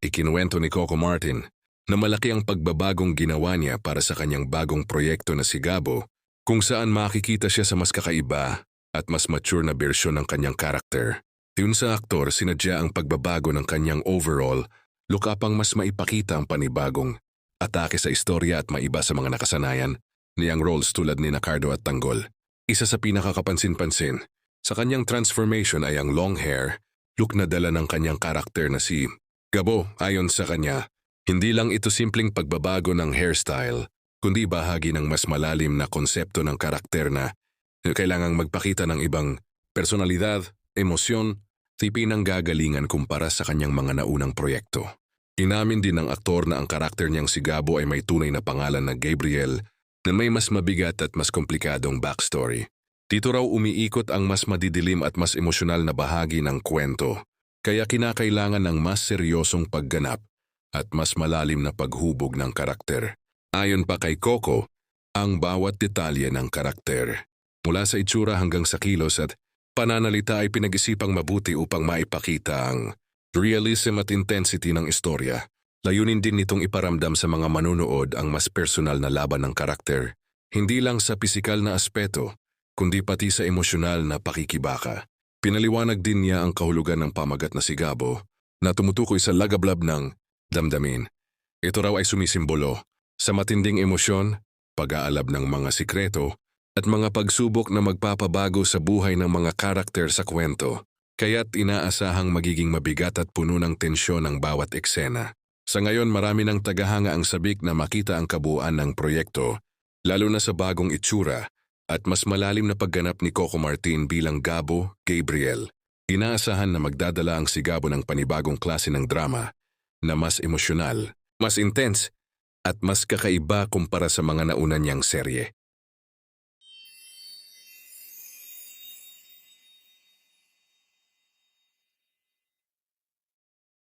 Ikinuwento ni Coco Martin na malaki ang pagbabagong ginawa niya para sa kanyang bagong proyekto na si Gabo, kung saan makikita siya sa mas kakaiba at mas mature na bersyon ng kanyang karakter. Yun sa aktor, sinadya ang pagbabago ng kanyang overall look upang mas maipakita ang panibagong atake sa istorya at maiba sa mga nakasanayan niyang roles tulad ni Ricardo at Tanggol. Isa sa pinakakapansin-pansin sa kanyang transformation ay ang long hair look na dala ng kanyang karakter na si Gabo. Ayon sa kanya, hindi lang ito simpleng pagbabago ng hairstyle, kundi bahagi ng mas malalim na konsepto ng karakter na kailangang magpakita ng ibang personalidad, emosyon, tipi ng gagalingan kumpara sa kanyang mga naunang proyekto. Inamin din ng aktor na ang karakter niyang si Gabo ay may tunay na pangalan na Gabriel na may mas mabigat at mas komplikadong backstory. Dito raw umiikot ang mas madidilim at mas emosyonal na bahagi ng kwento, kaya kinakailangan ng mas seryosong pagganap at mas malalim na paghubog ng karakter. Ayon pa kay Coco, ang bawat detalye ng karakter, mula sa itsura hanggang sa kilos at pananalita ay pinag-isipang mabuti upang maipakita ang realism at intensity ng istorya. Layunin din nitong iparamdam sa mga manunood ang mas personal na laban ng karakter, hindi lang sa pisikal na aspeto, kundi pati sa emosyonal na pakikibaka. Pinaliwanag din niya ang kahulugan ng pamagat na si Gabo na tumutukoy sa lagablab ng damdamin. Ito raw ay sumisimbolo sa matinding emosyon, pag-aalab ng mga sikreto, at mga pagsubok na magpapabago sa buhay ng mga karakter sa kwento, kaya't inaasahang magiging mabigat at puno ng tensyon ang bawat eksena. Sa ngayon, marami ng tagahanga ang sabik na makita ang kabuuan ng proyekto, lalo na sa bagong itsura at mas malalim na pagganap ni Coco Martin bilang Gabo Gabriel. Inaasahan na magdadala ang si Gabo ng panibagong klase ng drama na mas emosyonal, mas intense, at mas kakaiba kumpara sa mga nauna niyang serye.